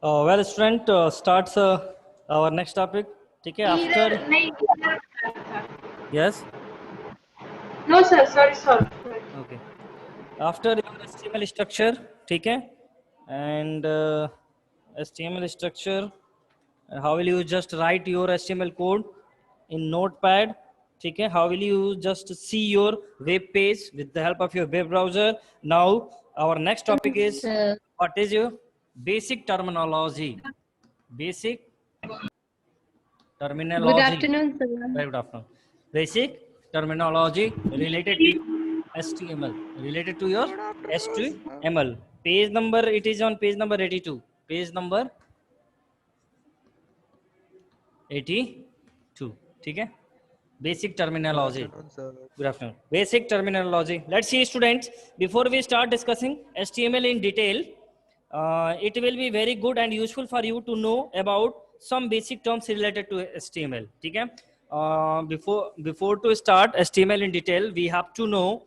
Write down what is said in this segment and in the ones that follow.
Well, student, starts our next topic. ठीक है, after yes, No sir, sorry. okay. After your HTML structure, ठीक है, and HTML structure, how will you just write your HTML code in Notepad? ठीक है, how will you just see your web page with the help of your web browser? Now, our next topic is what is your basic terminology? Basic terminology. Good afternoon, sir. Very good afternoon. Basic terminology related to HTML. Related to your HTML. Page number, it is on page number 82. Page number 82. ठीक है? Basic terminology. Good afternoon. Basic terminology. Let's see, students. Before we start discussing HTML in detail, it will be very good and useful for you to know about some basic terms related to HTML. ठीक है? Before to start HTML in detail, we have to know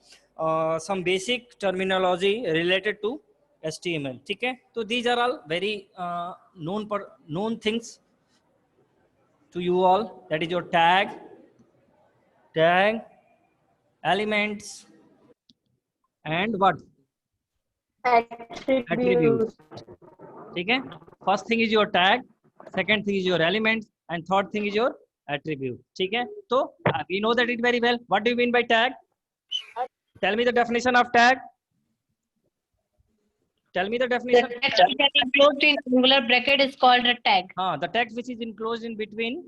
some basic terminology related to HTML. ठीक है? So these are all very known things to you all. That is your tag, elements, and what? Attributes. ठीक है? First thing is your tag, second thing is your elements, and third thing is your attribute. ठीक है? So we know that it very well. What do you mean by tag? Tell me the definition of tag. Tell me the definition. The text that is enclosed in angular bracket is called a tag. The text which is enclosed in between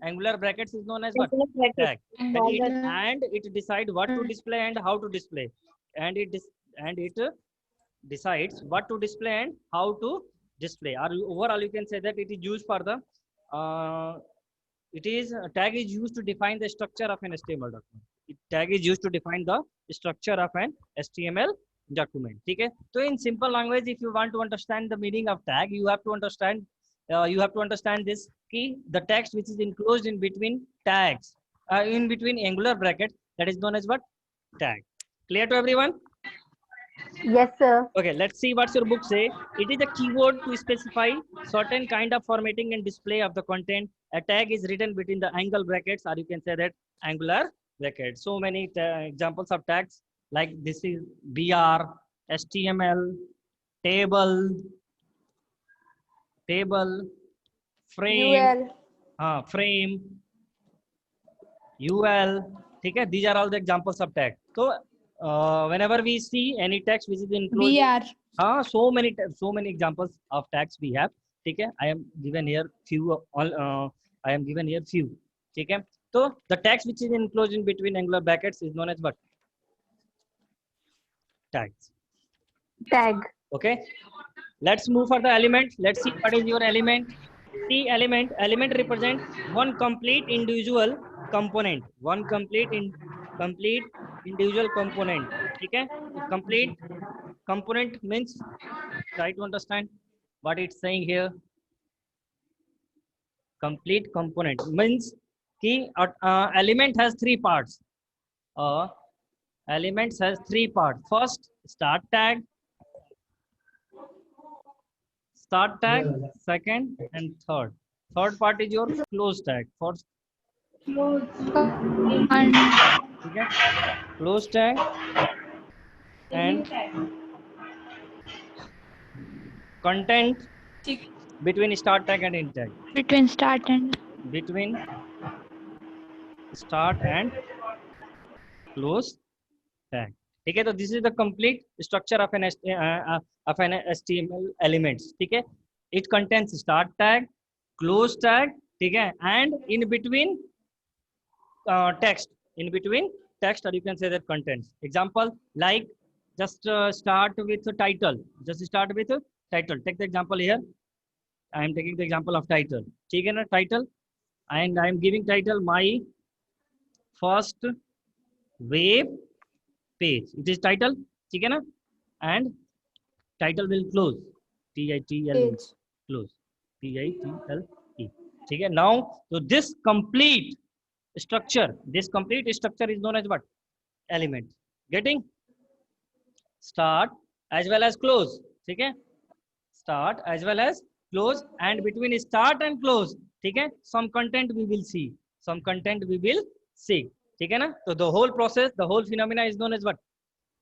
angular brackets is known as what? Tag. And it decides what to display and how to display, and it decides what to display and how to display. Or overall, you can say that it is used for the tag is used to define the structure of an HTML document. Tag is used to define the structure of an HTML document. ठीक है? So in simple language, if you want to understand the meaning of tag, you have to understand this key, the text which is enclosed in between tags, in between angular brackets, that is known as what? Tag. Clear to everyone? Yes, sir. Okay, let's see what's your book say. It is a keyword to specify certain kind of formatting and display of the content. A tag is written between the angle brackets, or you can say that angular brackets. So many examples of tags, like this is BR, HTML, table, frame, frame, UL. ठीक है? These are all the examples of tag. So whenever we see any text which is enclosed, so many examples of tags we have. ठीक है? I am given here few. ठीक है? So the text which is enclosed in between angular brackets is known as what? Tags. Tag. Okay. Let's move for the element. Let's see what is your element. See, element represents one complete individual component. One complete individual component. Okay? Complete component means, try to understand what it's saying here. Complete component means key element has three parts. Elements has three parts. First, start tag, second, and third. Third part is your close tag. First, okay? Close tag and content between start tag and end tag. Between start and close tag. ठीक है? तो this is the complete structure of an HTML elements. ठीक है? It contains start tag, close tag, ठीक है, and in between text, or you can say that contents. Example, like just start with title. Take the example here. I am taking the example of title. ठीक है ना? Title, and I am giving title my first web page. It is title. ठीक है ना? And title will close. TITL close. TITLE. ठीक है? Now, so this complete structure is known as what? Element. Getting? Start as well as close. ठीक है? start as well as close, and between start and close, ठीक है, some content we will see, some content we will see, ठीक है ना. तो the whole process, the whole phenomena is known as what?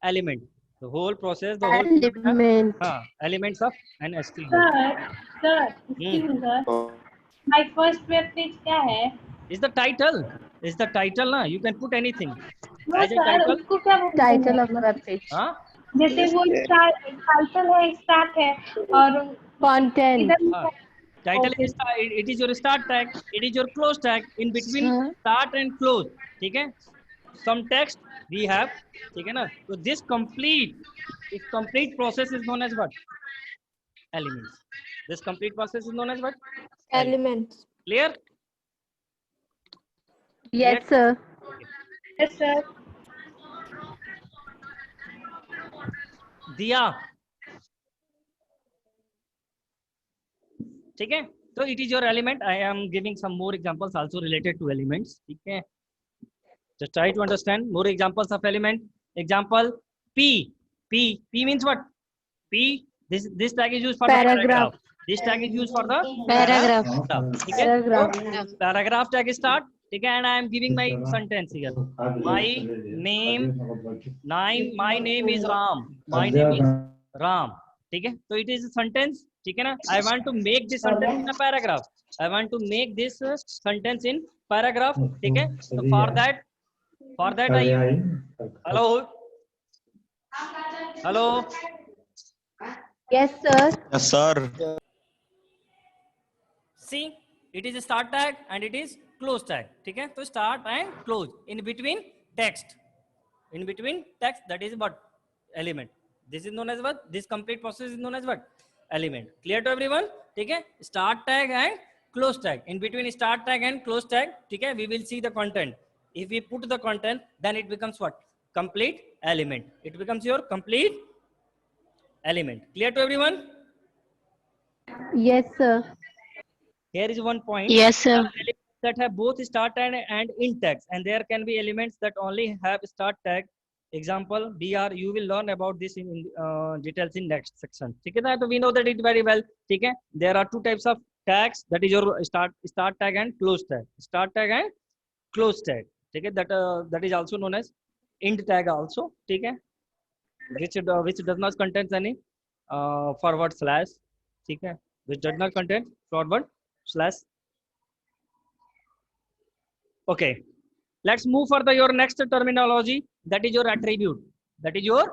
Element. The whole process, the whole phenomena, Element. elements of an HTML. Sir, excuse me, sir. My first web page क्या है? Is the title, is the title ना, you can put anything No as a sir, title. उसको क्या बोलते Title हैं? of web page. हाँ, जैसे वो टाइटल है, स्टार्ट है, और Content. इधर हाँ. Title Okay. is it is your start tag, it is your close tag. In between start and close, ठीक है, some text we have, ठीक है ना. So this complete process is known as what? Elements. This complete process is known as what? Elements. Clear? Yes, sir. Yes sir. दिया, ठीक है. तो it is your element. I am giving some more examples also related to elements, ठीक है. Just try to understand more examples of element. Example P. P means what? P. This tag is used for Paragraph. the paragraph. This tag is used for the Paragraph. ठीक है. Paragraph. तो paragraph tag start, ठीक है, and I am giving my sentence here. My name is Ram. My name is Ram. ठीक है. तो it is a sentence, ठीक है ना. I want to make this sentence in a paragraph. I want to make this sentence in paragraph, ठीक है. So for that I use hello. Yes, sir. Yes, sir. See, it is a start tag and it is close tag, ठीक है. तो start and close, in between text, that is what? Element. This is known as what? This complete process is known as what? Element. Clear to everyone? ठीक है. Start tag and close tag. In between start tag and close tag, ठीक है, we will see the content. If we put the content, then it becomes what? Complete element. It becomes your complete element. Clear to everyone? Yes, sir. Here is one point. Yes, sir. Elements that have both start tag and int tags, and there can be elements that only have start tag. Example BR. You will learn about this in details in next section. ठीक है ना. तो we know that it very well. ठीक है. There are two types of tags, that is your start tag and close tag. Start tag and close tag. ठीक है. That is also known as int tag also. ठीक है. Which does not contain any forward slash. ठीक है. Which does not contain forward slash. Okay. Let's move further your next terminology. That is your attribute. That is your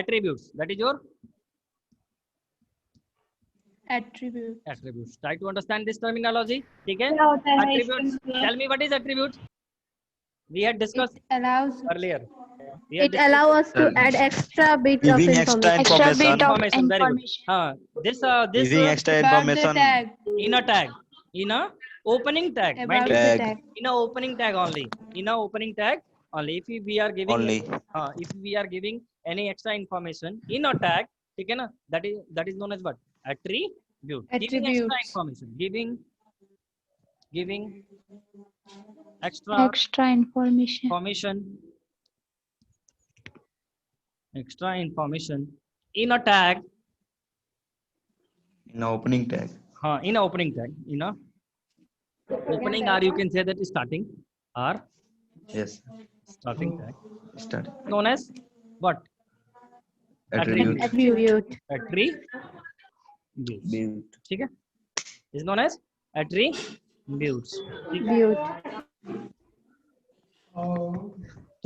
attributes. That is your attributes. Try to understand this terminology. ठीक है. क्या होता है Attributes. Tell me what is attributes. We had discussed allows earlier. It allows us to add extra bit of Giving extra information. information. Very good. This Giving extra information. in a tag, in a opening tag. Mind you, Tag. in a opening tag only. In a opening tag only. If we are giving Only. if we are giving any extra information in a tag, ठीक है ना, that is known as what? Attribute. Giving extra information. Giving extra information. Extra information in a tag. In the opening tag. In a opening tag. In a opening, or you can say that is starting, or Yes. starting tag. Start. Known as what? Attribute. Attribute. Attribute. Attribute. ठीक है. Is known as attributes. ठीक है. Attribute.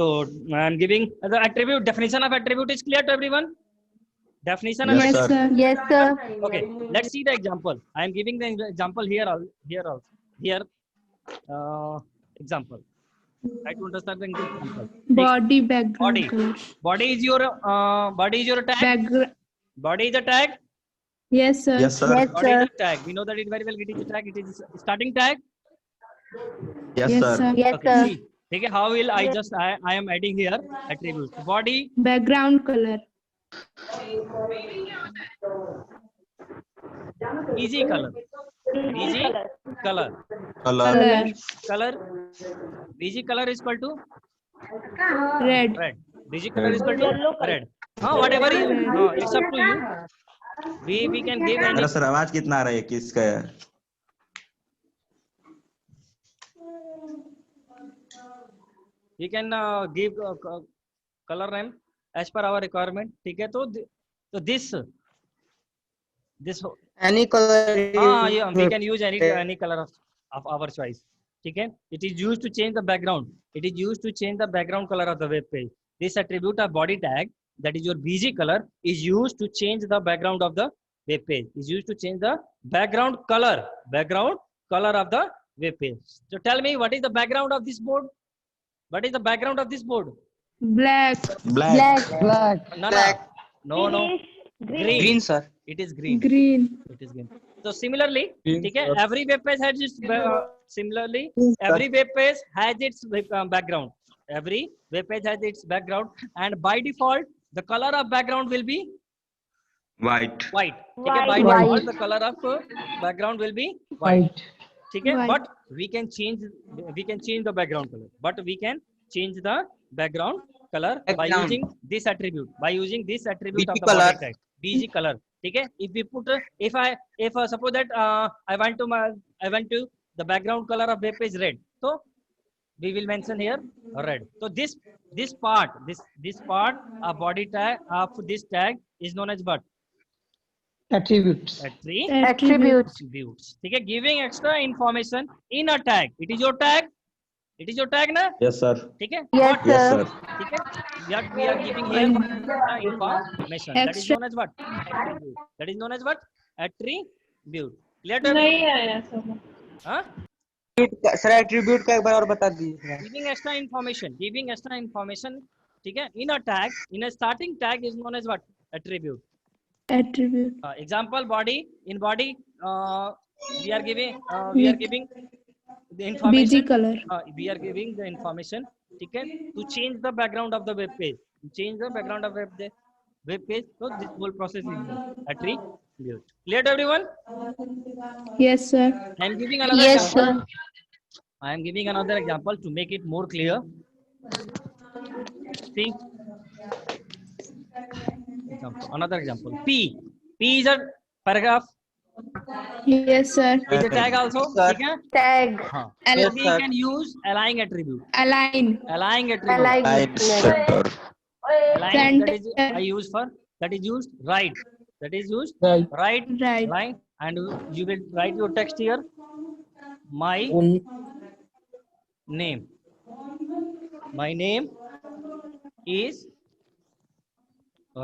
So I am giving the attribute. Definition of attribute is clear to everyone. Definition of Yes, attribute. sir. Yes, sir. Okay, let's see the example. I am giving the example here. Example. Try to understand the example. Body background Body. color. Body is your tag. Background. Body is a tag. Yes, sir. Yes, sir. Yes, Body is sir. a tag. We know that it very well. It is a tag. It is starting tag. Yes, Yes, sir. sir. Yes, Okay, sir. see. Okay, how will I just I am adding here attributes. Body. Background color. Easy color. Easy color. Color. Color. Easy color is equal to Red. red. Easy color is equal to red. whatever you, it's up to you. We can give any. मेरा sir आवाज कितना आ रहा है किसका है? We can give color name as per our requirement. ठीक है, तो this Any color. yeah, we can use any color of our choice. ठीक है, it is used to change the background. It is used to change the background color of the web page. This attribute of body tag, that is your BG color, is used to change the background of the web page. Is used to change the background color of the web page. So tell me, what is the background of this board? What is the background of this board? Black. Black. No. Green, sir. It is green. Green. It is green. So similarly, okay, every web page has its every web page has its background. Every web page has its background, and by default, the color of background will be White. white. Okay, by default, the color of background will be white. Okay, White. but we can change the background color. But we can change the background color by using this attribute. By using this attribute of the body tag, BG color. Okay, if we put if suppose that I want to the background color of web page red, so we will mention here red. So this part of body tag of this tag is known as what? Attributes. Attributes. ठीक है, giving extra information in a tag. It is your tag. It is your tag, na? Yes, sir. ठीक है? Yes, What? Yes, sir. sir. ठीक है? We are giving here information. That is Extra. known as what? Attribute. That is known as what? Attribute. Clear to नहीं आया समझ. huh? Sir attribute का एक बार और बता दीजिए. Giving extra information. ठीक है? In a tag, in a starting tag is known as what? Attribute. Attribute. Example, body. In body, we are giving the information. BG color. We are giving the information, ठीक है, to change the background of the web page. Change the background of web page. So this whole process is attribute. Clear to everyone? Yes, sir. I am giving another Yes, example. sir. I am giving another example to make it more clear. See, another example. P is a paragraph. Yes, sir. Is a tag also. Sir. ठीक है? Tag. हाँ. Yes, We sir. can use align attribute. Align. Align I attribute. like Right it. center. Align, that is Center. I use for, that is used right. That is used Right. right Right. line, and you will write your text here. My name. My name is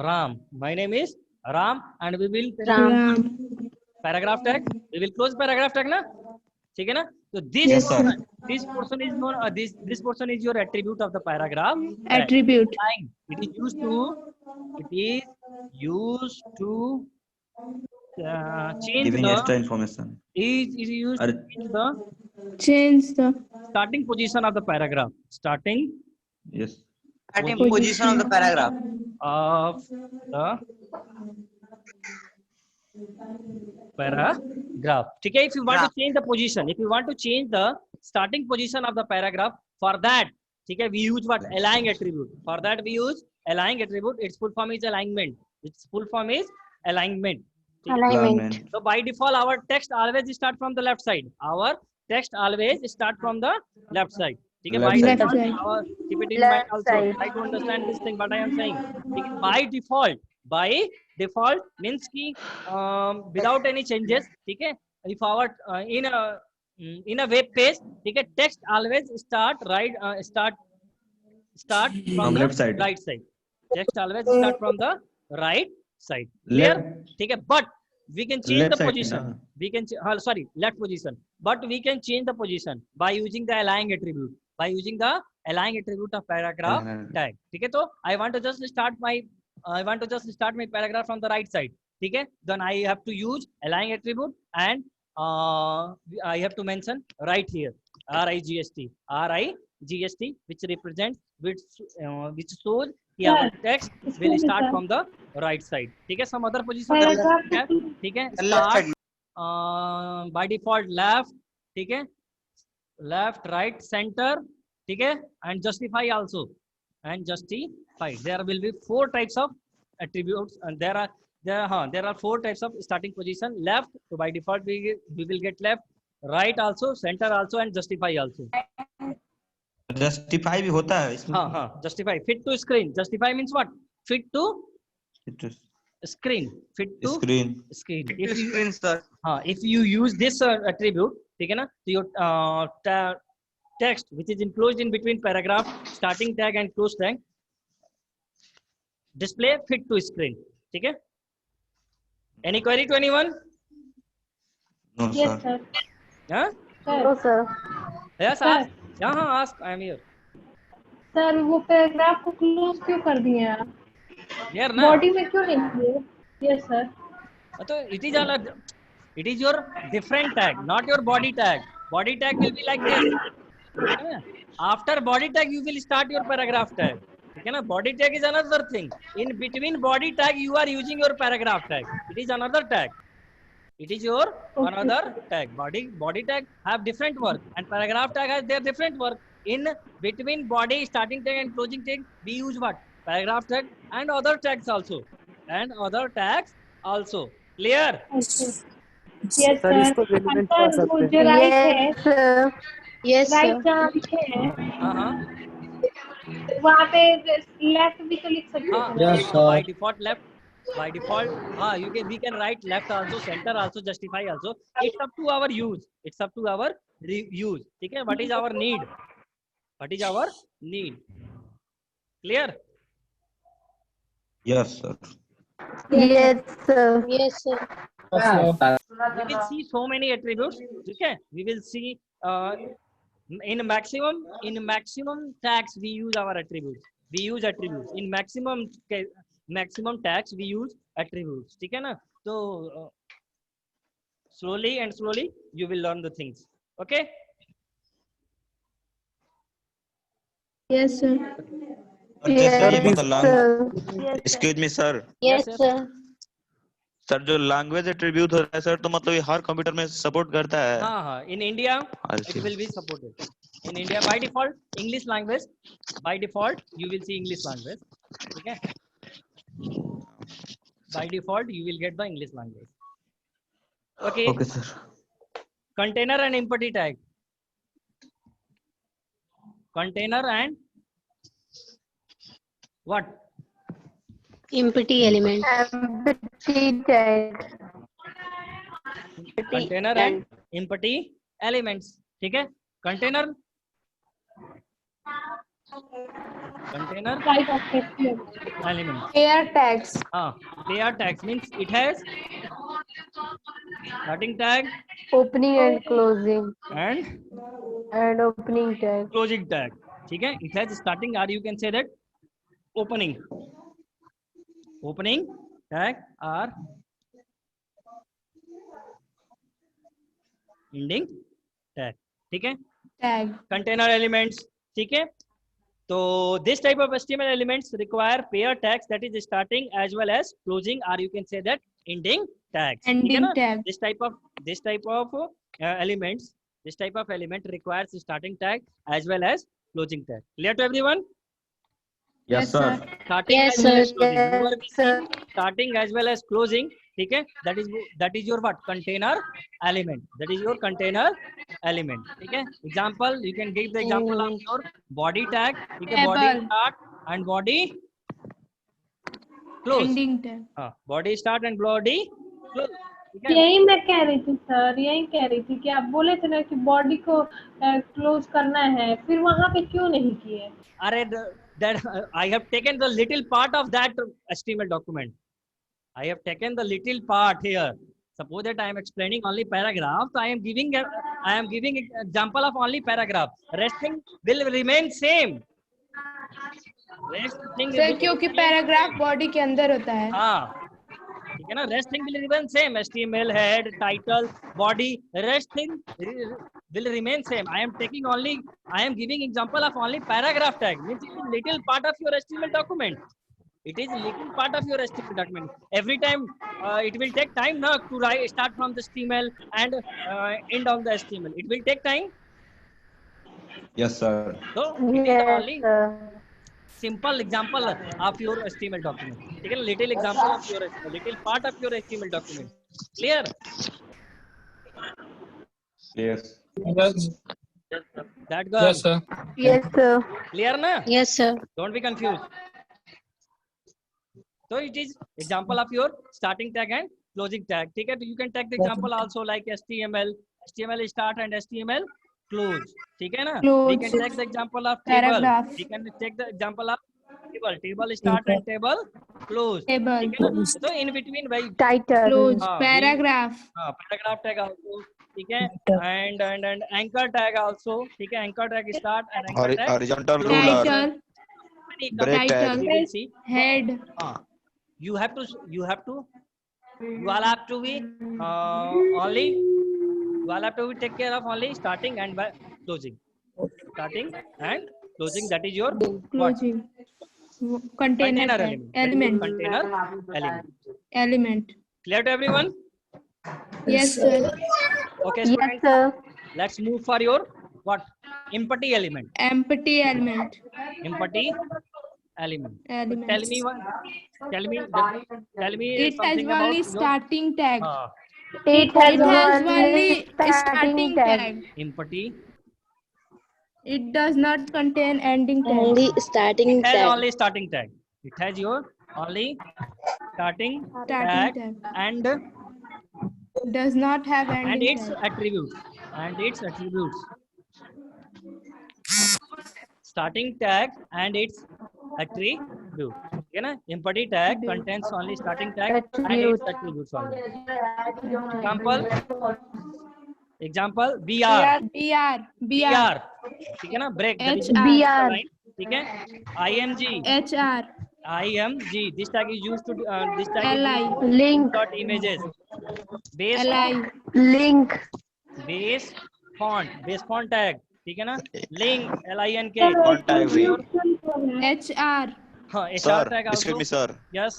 Ram. My name is Ram, and we will Ram. paragraph tag. We will close paragraph tag, na? ठीक है ना? So this Yes, sir. this portion is known. This portion is your attribute of the paragraph. tag. Attribute. Line. It is used to change Giving the extra information. is used to change the Change the starting position of the paragraph. Starting Yes. Starting position of the paragraph. of the paragraph. ठीक है? If you want to change the position, if you want to change the starting position of the paragraph, for that, ठीक है, we use what? Align attribute. For that we use align attribute. Its full form is alignment. Its full form is alignment. Alignment. So by default, our text always start from the left side. Our text always start from the left side. ठीक है? By Left default, side. keep it in mind Left also. side. Try to understand this thing what I am saying. ठीक है? By default means कि without any changes. ठीक है? If our in a web page, ठीक है, text always start from the left side. right side. Text always start from the right side. Clear? ठीक है? But we can change Left the side, position. na? We can sorry, left position. But we can change the position by using the align attribute. By using the align attribute of paragraph tag. ठीक है? तो I want to just start my paragraph from the right side. ठीक है? Then I have to use align attribute, and I have to mention right here RIGST, which represents which shows कि our text will start from the right side. ठीक है? Some other position ठीक है? Start by default left. ठीक है? Left, right, center. ठीक है? And justify also. And justify. There will be 4 types of attributes, and there are 4 types of starting position. Left, so by default we will get left. Right also, center also, and justify also. Justify भी होता है इसमें? हाँ, justify. Fit to screen. Justify means what? Fit to screen. Fit to screen. If you, Screen, sir. if you use this attribute, ठीक है ना, तो your text which is enclosed in between paragraph, starting tag and close tag, display fit to screen. ठीक है? Any query to anyone? No, Yes, sir. sir. Huh? No, sir. Yes, Sir. ask. हाँ, ask. I am here. Sir वो paragraph को close क्यों कर दिए आप? Here ना. बॉडी में क्यों नहीं किए? Yes sir. तो it is your different tag, not your body tag. Body tag will be like this. After body tag, you will start your paragraph tag. ठीक है ना? Body tag is another thing. In between body tag, you are using your paragraph tag. It is another tag. It is your another tag. Body tag have different work, and paragraph tag has their different work. In between body, starting tag and closing tag, we use what? Paragraph tag and other tags also. Clear? Yes sir sir. इसको relevant पढ़ sir वो सकते जो हैं? Right है, sir. Yes, right sir. जहाँ लिखे हैं हाँ. वहाँ पे लेफ्ट भी तो लिख सकते हाँ, हैं. by default left. By default, we can write left also, center also, justify also. It's up to our use. It's up to our use. ठीक है? What is our need? What is our need? Clear? Yes, sir. Yes, sir. Yes, sir. We will see so many attributes. Okay? We will see in maximum tags we use our attributes. We use attributes. In maximum tags we use attributes. ठीक है ना? तो slowly you will learn the things. Okay? Yes, sir. जैसे ये Yes, मतलब sir. excuse me, sir. Yes, Yes, sir. Sir जो language attribute होता है सर, तो मतलब ये हर कंप्यूटर में सपोर्ट करता है? हाँ. In India, it will be supported. In India, by default, English language. By default, you will see English language. Okay? By default, you will get the English language. Okay. Okay, sir. Container and empty tag. Container and what? Empty element. Empty tag. Container and empty elements. ठीक है? Container right of element. Pair tags. Pair tags means it has starting tag Opening and closing. and Opening tag. closing tag. ठीक है? It has starting, or you can say that opening tag or ending tag. ठीक है? Tag. Container elements. ठीक है? तो this type of HTML elements require pair tags, that is starting as well as closing, or you can say that ending tags. ठीक है Ending ना? tag. This type of elements, this type of element requires starting tag as well as closing tag. Clear to everyone? Yes, sir. Starting Yes, as well as sir. closing. Whenever we Yes, sir. see starting as well as closing, ठीक है? That is your what? Container element. That is your container element. ठीक है? Example, you can give the example of your body tag. ठीक है? Body Table. start and body close. Ending tag. हाँ, body start and body close. ठीक है? यही मैं कह रही थी सर, यही कह रही थी कि आप बोले थे ना कि बॉडी को क्लोज करना है, फिर वहां पे क्यों नहीं किए? अरे that I have taken the little part of that HTML document. I have taken the little part here. Suppose that I am explaining only paragraph, so I am giving example of only paragraph. Rest thing will remain same. Rest thing Sir, will क्योंकि remain paragraph same. Body के अंदर होता है. हाँ, ठीक है ना? Rest thing will remain same. HTML head, title, body. Rest thing will remain same. I am giving example of only paragraph tag. Means it is little part of your HTML document. It is little part of your HTML document. Every time it will take time now to start from the HTML and end of the HTML. It will take time. Yes, sir. So it is Yes, only sir. simple example of your HTML document. ठीक है ना, little example of your little part of your HTML document. Clear? Yes. That girl. Yes, sir. Yes, sir. Clear na? Yes, sir. Don't be confused. So it is example of your starting tag and closing tag. ठीक है, तो you can take the example also like HTML start and HTML close. ठीक है ना? We can take the example of table. Paragraph. We can take the example of table start and table close. Table. ठीक है ना? So in between by Title. Close. हाँ, Paragraph. paragraph tag also. ठीक है, and anchor tag also. ठीक है, anchor tag start and anchor tag horizontal close. ruler, Title. break tag. Title. We will see. Head. You all have to be only. You all have to be take care of only starting and by closing. Starting and closing. That is your what? Closing. Container element. Container element. Element. Clear to everyone? Yes, sir. Okay, Yes, students. sir. Let's move for your what? Empty element. Empty element. Empty element. Element. Tell me one. Tell me. Tell me It has something about only your starting tag. It has only only starting tag. empty. It does not contain ending tag. Only starting It has tag. only starting tag. It has your only starting tag Tag. and Does not have ending its tag. attributes. Starting tag and its attribute. Okay na? Empty tag contains only starting tag and its attributes only. Example BR. BR. ठीक है ना, break that is HR. BR. line. ठीक है, IMG. HR. IMG. This tag is used to this tag is LI. used to Link. insert images. Base LI. Link. base font tag. ठीक है ना, link LINK. Font tag भी. HR. हाँ, HR Sir, tag excuse also. me, sir. Yes,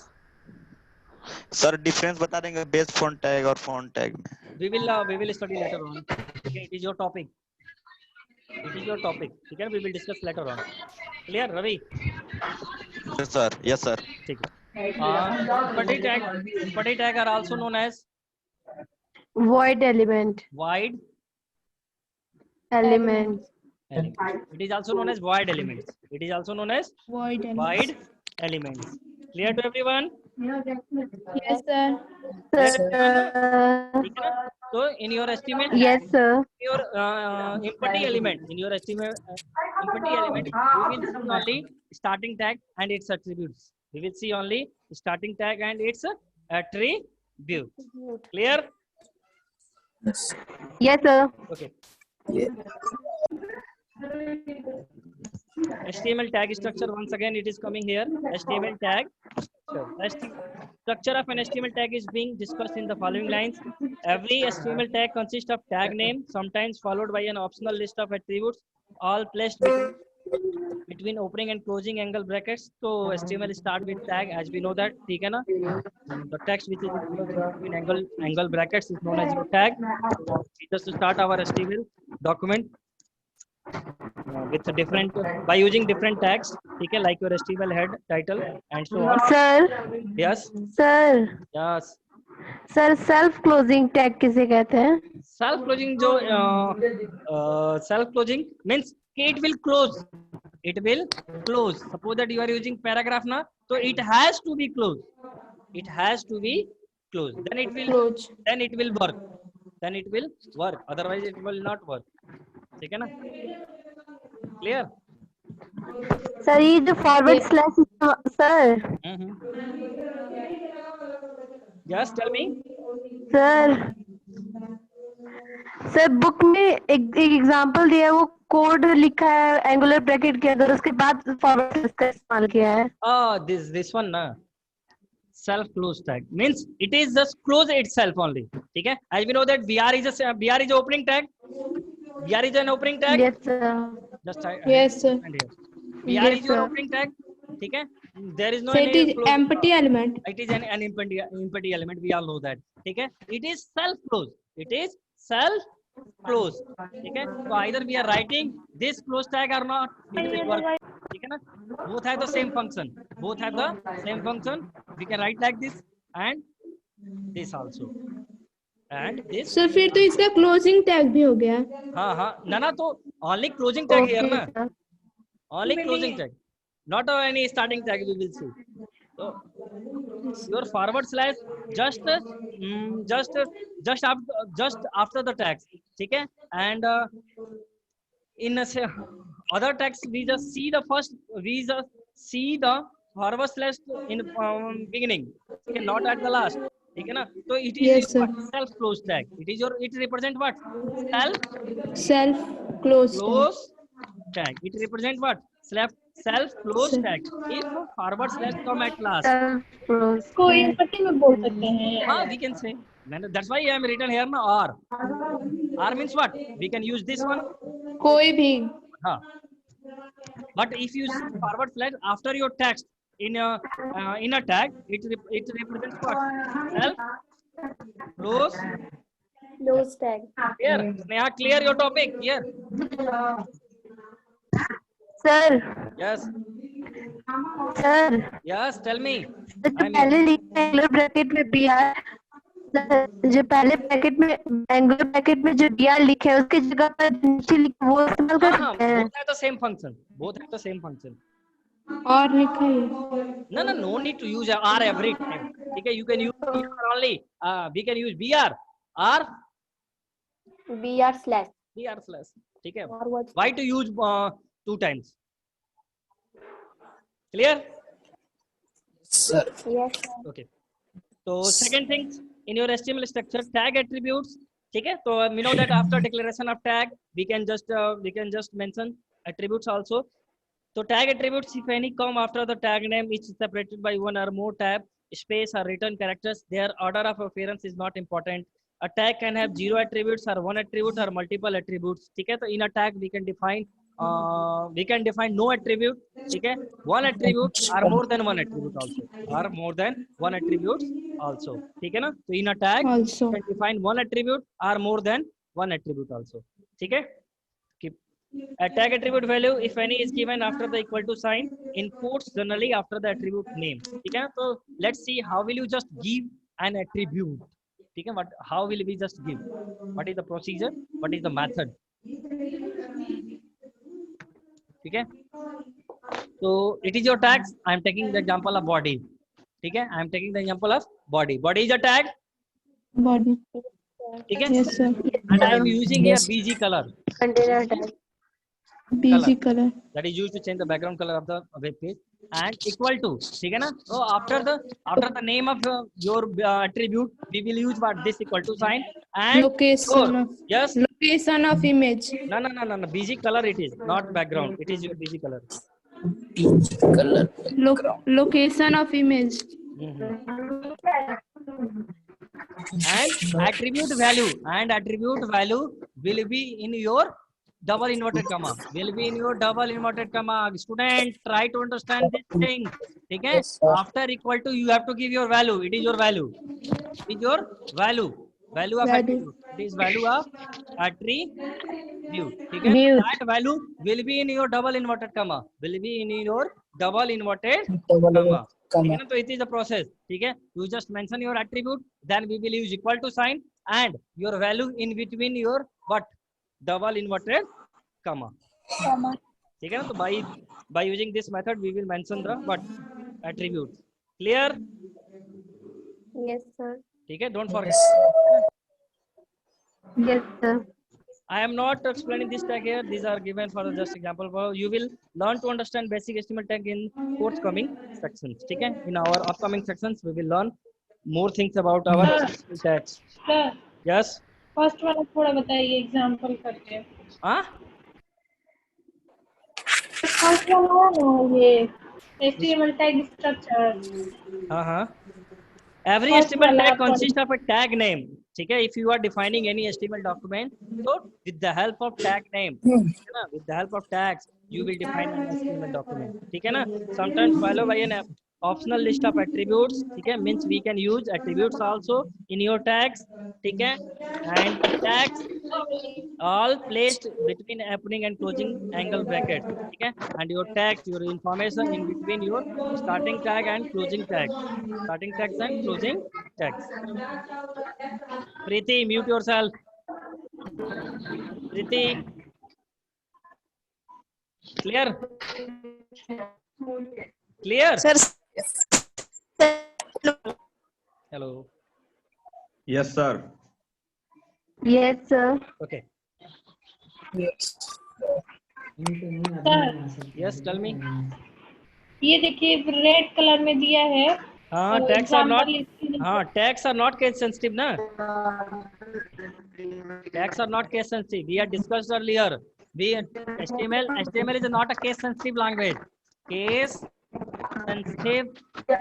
sir difference बता देंगे base font tag और font tag में? we will study later on. Okay, it is your topic. ठीक है, we will discuss later on. Clear, Ravi? Yes, sir. Yes, sir. ठीक है. Empty tag are also known as Void element. void Element. elements. It is also known as void elements. Void element. Void elements. Clear to everyone? Yes, sir. Sir. ठीक है ना? So in your HTML tag, Yes, sir. your empty element, in your HTML empty element, we will see only starting tag and its attributes. We will see only starting tag and its attribute. Clear? Yes, sir. Okay. HTML tag structure, once again it is coming here. HTML tag structure of an HTML tag is being discussed in the following lines. Every HTML tag consists of tag name, sometimes followed by an optional list of attributes, all placed between opening and closing angle brackets. So HTML start with tag, as we know that. ठीक है ना? The text which is between angle brackets is known as your tag. Just to start our HTML document with different by using different tags. ठीक है, like your HTML head, title, and so on. Sir. Yes. Sir. Yes. Sir, self closing tag किसे कहते हैं? Self closing जो self closing means it will close. It will close. Suppose that you are using paragraph na, so it has to be closed. It has to be closed. Then it will Close. then it will work. Then it will work. Otherwise it will not work. ठीक है ना? Clear? Sir, ये जो forward slash sir. Yes, tell me. Sir book में एक example दिया है, वो कोड लिखा है एंगुलर ब्रैकेट के अंदर, उसके बाद फॉरवर्ड स्लैश का इस्तेमाल किया है. This one na, self close tag means it is just close itself only. ठीक है? As we know that BR is an opening tag. BR is an opening tag. Yes, sir. Just Yes, sir. and here. BR Yes, is your sir. opening tag. ठीक है? There is no So it any is close, empty element. it is an empty element. We all know that. ठीक है? It is self close. It is self close, ठीक है? तो either we are writing this close tag or not, it will work, ठीक है ना? Both have the same function, both have the same function. We can write like this and this also, and this. Sir फिर तो इसका closing tag भी हो गया. हाँ हाँ ना तो only closing tag here ना, sir. only closing tag, not any starting tag we will see. So your forward slash just after the tags, ठीक है? And in other tags we just see the forward slash in beginning, okay? Not at the last, ठीक है ना? तो it is Yes, your sir. self close tag. It represent what? Self close. Close tag. It represent what? Self close Self. tag. If forward slash come at last, Self-close. को inverting में बोल सकते हैं. हाँ, we can say. That's why I am written here na R. R means what? We can use this one. कोई भी. हाँ. But if you see forward slash after your text in a tag, it represents what? Self close. Close tag. Here, Sneha, clear your topic. Here. Sir, Yes. sir. Yes. Tell me. जो पहले लिखा है angular bracket में BR, जो पहले bracket में angular bracket में जो BR लिखा है उसकी जगह पर नीचे लिखा वो इस्तेमाल कर हाँ, सकते हैं. both have the same function. Both have the same function. और लिखा है. No need to use R every time. Okay, you can use BR only. We can use BR. R. BR slash. BR slash. Okay. Forward. Why to use 2 times? Clear? Yes. Sir. Okay. So second thing in your HTML structure, tag attributes. Okay. So we know that after declaration of tag, we can just mention attributes also. So tag attributes, if any, come after the tag name, each is separated by one or more tab, space or written characters. Their order of appearance is not important. A tag can have 0 attributes or 1 attribute or multiple attributes. Okay. So in a tag we can define no attribute. Okay. 1 attribute or more than 1 attribute also. Or more than 1 attribute also. Okay, na? So in a tag Also. we can define 1 attribute or more than 1 attribute also. Okay. A tag attribute value, if any, is given after the equal to sign in quotes, generally after the attribute name. Okay, so let's see how will you just give an attribute. Okay, how will we just give? What is the procedure? What is the method? Okay, so it is your tags. I am taking the example of body. Okay, I am taking the example of body. Body is a tag. Body. Okay, Yes, sir. and I am using here BG color. Container tag. BG color. That is used to change the background color of the web page, and equal to, ठीक है ना? So after the name of your attribute, we will use what? This equal to sign and Location score. of. Yes. Location of image. No. BG color it is, not background. It is your BG color. Location of image. And attribute value will be in your double inverted comma. Student, try to understand this thing. Okay? After equal to, you have to give your value. It is your value. It is your value. Value of attribute. It is value of attribute. Okay? That value will be in your double inverted comma. Okay? So it is a process. Okay? You just mention your attribute, then we will use equal to sign and your value in between your what? Double inverted comma. ठीक है ना? तो by using this method we will mention the what? Attributes. Clear? Yes, sir. ठीक है? Don't forget. Yes, sir. I am not explaining this tag here. These are given for just example. You will learn to understand basic HTML tag in forthcoming sections. ठीक है? In our upcoming sections we will learn more things about our HTML tags. Sir Yes. First वाला थोड़ा बताइए example करके. हाँ? First वाला है ना ये HTML tag structure. हाँ. Every First HTML वाला tag आपको- consists of a tag name. ठीक है? If you are defining any HTML document, so with the help of tag name, ठीक है ना? With the help of tags, you will define an HTML document. ठीक है ना? Sometimes followed by an optional list of attributes, ठीक है, means we can use attributes also in your tags, ठीक है, and tags all placed between opening and closing angle brackets, ठीक है, and your tags, your information in between your starting tag and closing tags, starting tags and closing tags. Preeti, mute yourself. Preeti, clear? Clear? Sir, Hello. Yes, sir. Yes, sir. Okay. Sir Yes, tell me. ये देखिए red colour में दिया है। हाँ, तो tags are not. example इसकी- हाँ, tags are not case sensitive ना. Tags are not case sensitive. We had discussed earlier. HTML is not a case sensitive language. Case sensitive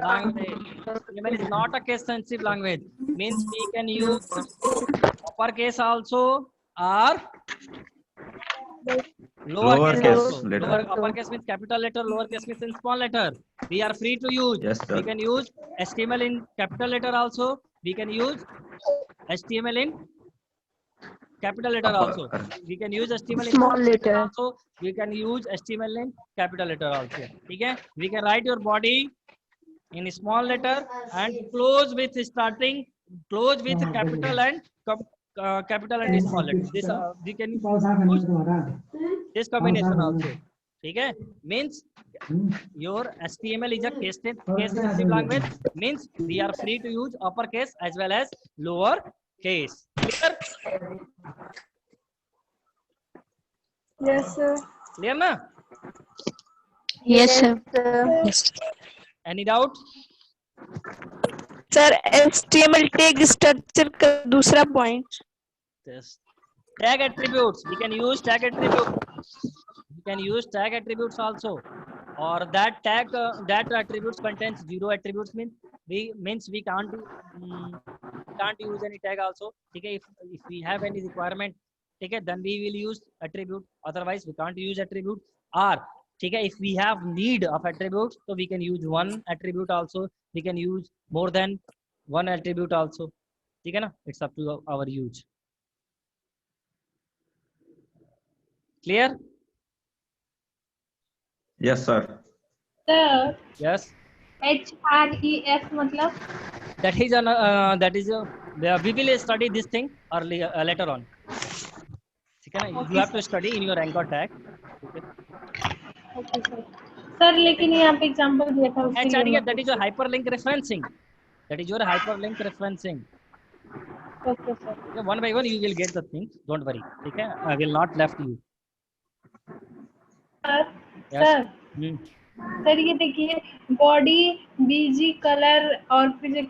language. HTML is not a case sensitive language. Means we can use uppercase also or Lowercase also. letter. Uppercase means capital letter, lowercase means in small letter. We are free to use. Yes, sir. We can use HTML in capital letter also. We can use HTML in capital letter also. We can use HTML in Small letter. also. We can use HTML in capital letter also. Okay? We can write your body in small letter and close with capital and capital and small letter. This we can use this combination also. Okay? Means your HTML is a case sensitive language. Means we are free to use uppercase as well as lower case. Clear? yes, sir. Clear na? Yes, sir. Any doubt? Sir, HTML tag structure का दूसरा point. Yes. Tag attributes. We can use tag attributes. We can use tag attributes also. Or that tag that attributes contains 0 attributes means we can't use any tag also. Okay, if we have any requirement, okay, then we will use attribute. Otherwise, we can't use attribute. Or okay, if we have need of attributes, so we can use one attribute also. We can use more than one attribute also. Okay, na? It's up to our use. Clear? Yes, sir. Sir Yes. HREF मतलब That is we will study this thing earlier later on. ठीक है ना? You have to study in your anchor tag. Okay. Okay sir लेकिन यहाँ पे example दिया था उसके लिए HREF, that is your hyperlink referencing. That is your hyperlink referencing. Okay sir Okay, one by one you will get the things. Don't worry. ठीक है? I will not left you. Sir Yes. Sir Hmm. Sir ये देखिए body BG colour और फिर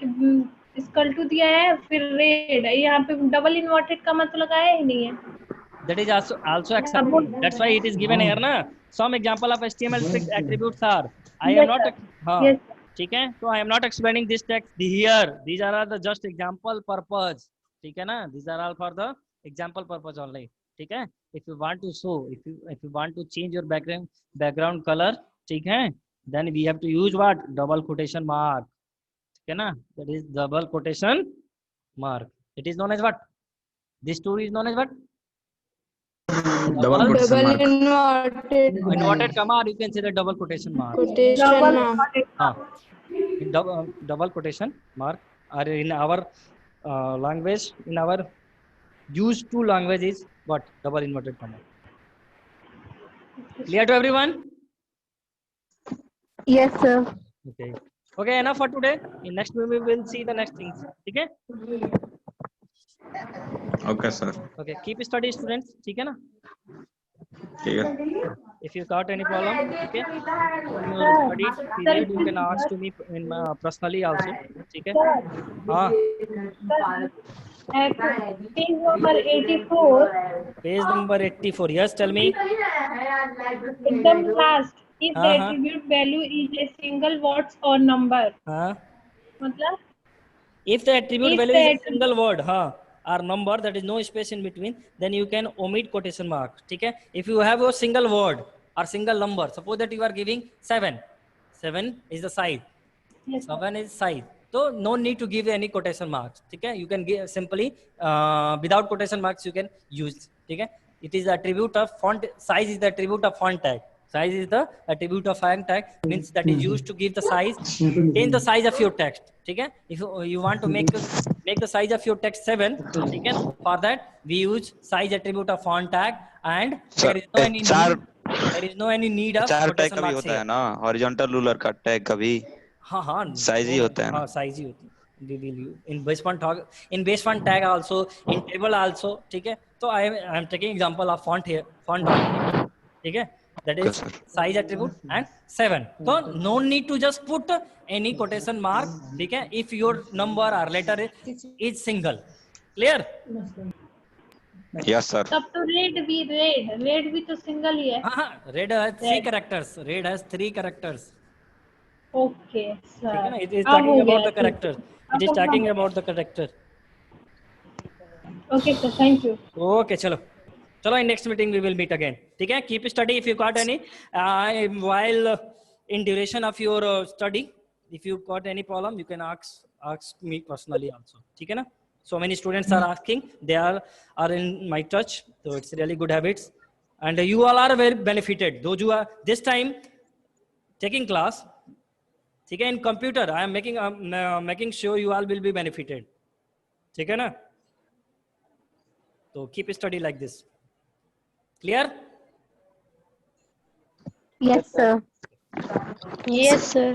school to दिया है फिर red यहाँ पे डबल इन्वर्टेड का मतलब लगाया ही नहीं है That is also accepted. That's why it is given here ना. Some example of HTML6 attributes are. I am Yes, not. sir. हाँ. Yes, sir. ठीक है? So I am not explaining this text here. These are the just example purpose. ठीक है ना? These are all for the example purpose only. ठीक है? If you want to show, if you want to change your background color, ठीक है? Then we have to use what? Double quotation mark. ठीक है ना? That is double quotation mark. It is known as what? This tool is known as what? Double quotation mark. Inverted comma, or you can say the double quotation mark. Double हाँ. In double quotation mark, or in our language, in our used to language is what? Double inverted comma. Clear to everyone? Yes, sir. Okay. Okay, enough for today. In next we will see the next things. Okay? Okay, sir. Okay. Keep study, students. ठीक है ना? ठीक है. If you got any problem, okay, in your study period you can ask to me in personally also. ठीक है? हाँ. Page number 84 Page number 84. Yes, tell me. एकदम last if the हाँ. attribute value is a single words or number हाँ. मतलब If the attribute If value the is a attribute- single word, हाँ, or number, that is no space in between, then you can omit quotation mark. ठीक है? If you have a single word or single number, suppose that you are giving 7. 7 is the size. Yes, sir. 7 is size. So no need to give any quotation marks. ठीक है? You can give simply without quotation marks you can use. ठीक है? It is the attribute of font. Size is the attribute of font tag. Size is the attribute of font tag, means that is used to give the size, change the size of your text. ठीक है? If you want to make the size of your text 7, ठीक है? For that we use size attribute of font tag, and there is no any need of चार tag quotation का भी marks होता है here. ना, हॉरिजॉन्टल रूलर का tag का भी हाँ हाँ साइज ही होता है ना. हाँ साइज ही होती है. We will use in base font tag, in base font tag also, in table also. ठीक है? तो I am taking example of font here, font tag. ठीक है? That is sir. size attribute and 7. So no need to just put any quotation mark. ठीक है? If your number or letter is single. Clear? Yes sir. तब तो red भी तो single ही है. हाँ red has 3 characters. Red has 3 characters. Okay ठीक है ना? सर. It is अब talking हो about गया, the character. It is अब talking हम- about the character. Okay sir, thank you. Okay, चलो in next meeting we will meet again. ठीक है? Keep study. If you got any while in duration of your study, if you got any problem, you can ask me personally also. ठीक है ना? So many students are asking. They are in my touch. So it's really good habits, and you all are very benefited. Those who are this time taking class, ठीक है? In computer, I am making sure you all will be benefited. ठीक है ना? So keep study like this. Clear? Yes, sir. Yes, sir.